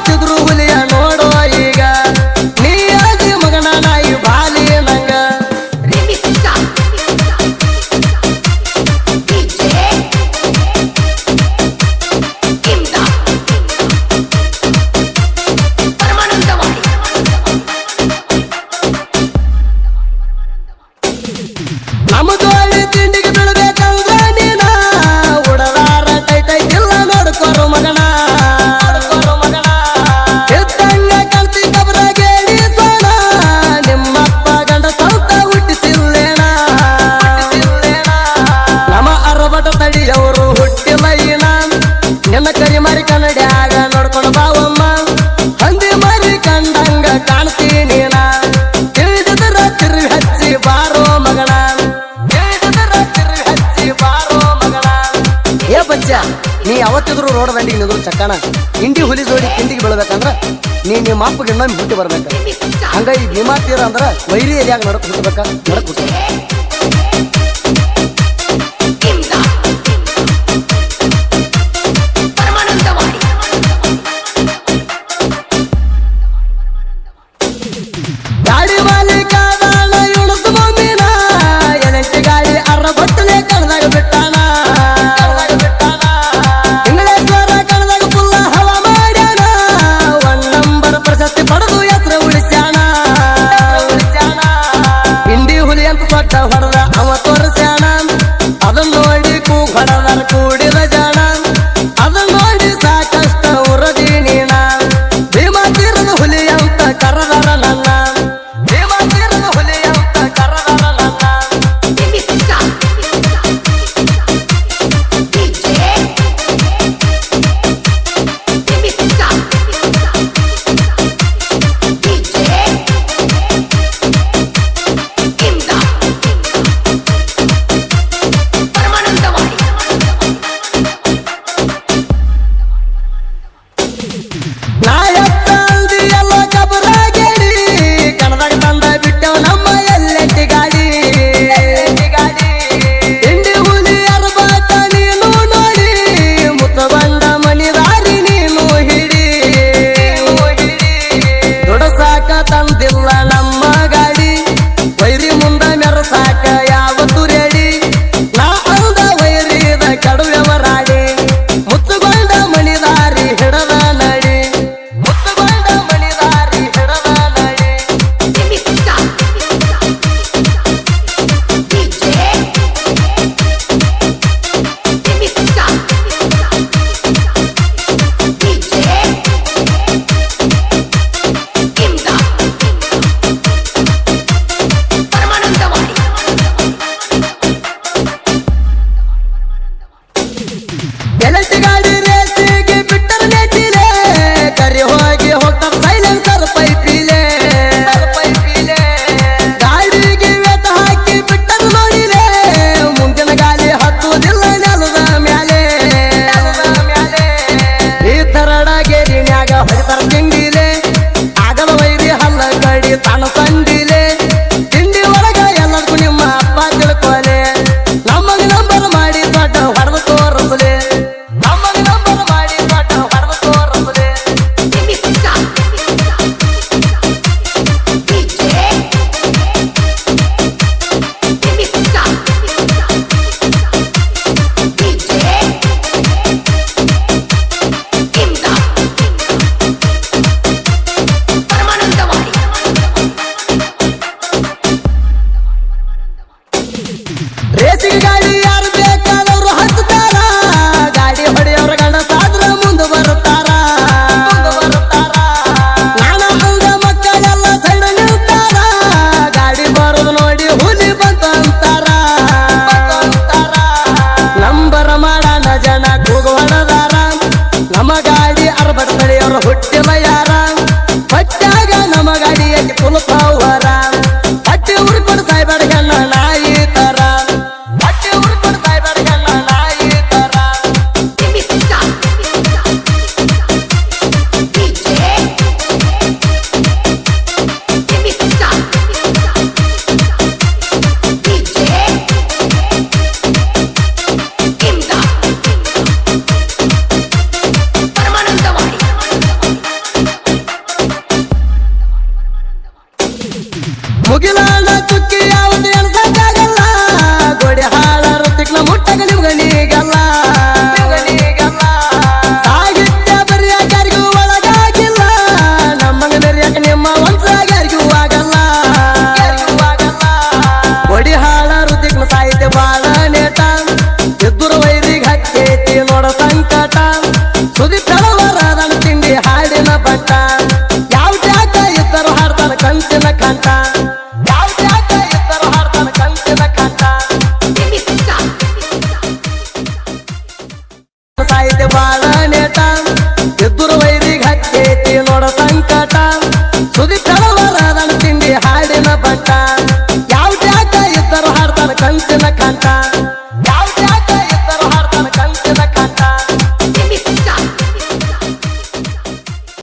ಅವತ್ತಿದ್ರು ಹುಲಿಯ ನೋಡೋ ಈಗ ನೀ ಆಗಿ ಮಗನ ನಾಯಿ ಬಾಲಿ ನಂಗ ನಮ್ಮ ಜೋಡಿ ತಿಂಡಿಗೆ ಬೀಳ್ಬೇಕಂದ್ರ ನೀನ ಉಡದಾರ ಟೈಟೈ ಇಲ್ಲ ನೋಡ್ಕೋರು ಮಗನ ಎದ್ದಂಗ ಕಲ್ತಿ ಕಬ್ರಾಗೇಳಿ ಸೋಣ ನಿಮ್ಮಪ್ಪ ಗಂಡ ಸ್ವಲ್ಪ ಹುಟ್ಟಿಸಿಲ್ಲೇಣ ನಮ್ಮ ಅರಬಟ ತಡಿಯವರು ಹುಟ್ಟಿಲ್ಲ ಈನ ನಿನ್ನ ಕರಿ ಮರಿ ಕನ್ನಡ್ಯಾಗ ನೋಡ್ಕೊಂಡು ಬಾವಮ್ಮ ಹಂದಿ ಮರಿ ಕಂಡಂಗ ಕಾಣ್ತೀನಿ ನೀನ ತಿಳಿದಿದ್ರ ತಿರುಗಿ ಹಚ್ಚಿ ಬಾರೋ ಮಗನ ಏ ಬಚ್ಚ ನೀ ಯಾವತ್ತಿದ್ರು ರೋಡ್ ದಂಡಿಗೆ ನಿಂದ್ರು ಚಕ್ಕಣ ಇಂಡಿ ಹುಲಿ ಜೋಡಿ ತಿಂಡಿಗೆ ಬೀಳ್ಬೇಕಂದ್ರ ನಿಮ್ಮ ಅಪ್ಪಗೆ ಇನ್ನೊಮ್ಮೆ ಹುಟ್ಟಿ ಬರ್ಬೇಕ ಹಂಗ ಈ ಭೀಮಾ ತೀರ ಅಂದ್ರ ವೈರಿ ಏರಿಯಾಗ ನಡಕ್ ಹುಟ್ಟಬೇಕ ನಡಕ್ ಹುಟ್ಟ ಗಾಡಿ ಮಾಲೀಕ ಇಳಿಸು ಮಮ್ಮಿನ ಎಲೆಂಟಿ ಗಾಡಿ ಅರ್ರ ಬಟ್ಟಲೆ ಕಣದಾಗ ಬಿಟ್ಟಾನ ಇಂಗ್ಲೇಶ್ವರ ಕಣದಾಗ ಫುಲ್ಲ ಹವ ಮಾಡ್ಯಾನ 1 ನಂಬರ್ ಪ್ರಶಸ್ತಿ ಪಡೆದು ಹೆಸರು ಉಳಿಸ್ಯಾನ ಇಂಡಿ ಹುಲಿ ಅಂತ ಸೊಟ್ಟ ಹೊಡೆದ ಅವ ತೋರಿಸ್ಯಾನ ಅದನ್ನ ನೋಡಿ ಕೂಗ್ ಹೊಡೆದಾರ ಕೂಡಿದ ಜಾಣ ಅದನ್ನ ನೋಡಿ ಸಾಕಷ್ಟ ಉರದಿ ನೀನ ಭೀಮಾ ತೀರದ ಹುಲಿ ಅಂತ ಕರೆದಾರ ನನ್ನ ತಂದಿಲ್ಲ ನಮ್ಮ ಗಾಡಿ ವೈರಿ ಮುಂದ ಮೆರಸಾಕ ಯಾವತ್ತು ರೆಡಿ ನಾ ಅಂದ ವೈರಿದ ಕಡುವೆವರಾಡಿ ಮುತ್ತುಗೊಂಡ ಮಣಿದಾರಿ ಹಿಡದ ನಡಿ ಮುತ್ತುಗೊಂಡ ಮಣಿದಾರಿ ಹಿಡದ ನಡಿ ಎಲೆಂಟಿ ಗಾಡಿ ರೇಸಿಗೆ ಬಿಟ್ಟರ ನೆಟ್ಟಿಲೆ ಕರಿ ಹೋಗಿ ಹೋಗ್ತಾರ ಸೈಲೆನ್ಸರ್ ಪೈಪಿಲೆ ಗಾಡಿಗೆ ವೇತ ಹಾಕಿ ಬಿಟ್ಟರ ನೋಡಿಲೆ ಮುಂದಿನ ಗಾಲಿ ಹತ್ತುವುದಿಲ್ಲ ನೆಲದ ಮ್ಯಾಲೆ ಈ ತರಡ ಗೆರಿನ್ಯಾಗ ಹೊಡಿತಾರ ತಿಂಡಿಲೆ ಆಗದ ವೈರಿ ಹಲ್ಲ ಗಡಿ ತನ ಸಂಡಿಲೆ ತಿಂಡಿ ಒಳಗ ಎಲ್ಲರಿಗೂ ನಿಮ್ಮ ಅಪ್ಪ ತಿಳ್ಕೊಲೆ ನಮಗ ನಂಬರ್ ಮಾಡಿ ದೊಡ್ಡ ಹೊಡೆದು ತೋರಿಸಲೆ ರೇಸಿಗೆ ಗಾಡಿ ಯಾರು ಬೇಕಾದವ್ರು ಹಚ್ತಾರ ಗಾಡಿ ಹೊಡೆಯವ್ರ ಗಂಡ ಸಾದ್ರ ಮುಂದೆ ಬರುತ್ತಾರ ನಾನ ಅಂದ ಮಕ್ಕಳೆಲ್ಲ ಸೈಡ್ ನಿಲ್ತಾರ ಗಾಡಿ ಬರೋದು ನೋಡಿ ಹುಲಿ ಬಂತು ಅಂತಾರ ನಂಬರ ಮಾಡಣ ಜನ ಕೂಗು ಹೊಡೆದಾರ ನಮ್ಮ ಗಾಡಿ ಅರ್ಬಟ್ ತಳಿಯವ್ರು ಹುಟ್ಟಿಲ್ಲ ಯಾರ ಪಟ್ಟಾಗ ನಮ್ಮ ಗಾಡಿಯಲ್ಲಿ ಕುಲುಕವರ ಹಟ್ಟಿ ಉರ್ಕೊಂಡು ಸಾಯ್ಬೇಡ ಗಣ್ಣ ನಾಯಿ ತರ ಕಂಚಿನ ಕಂಠ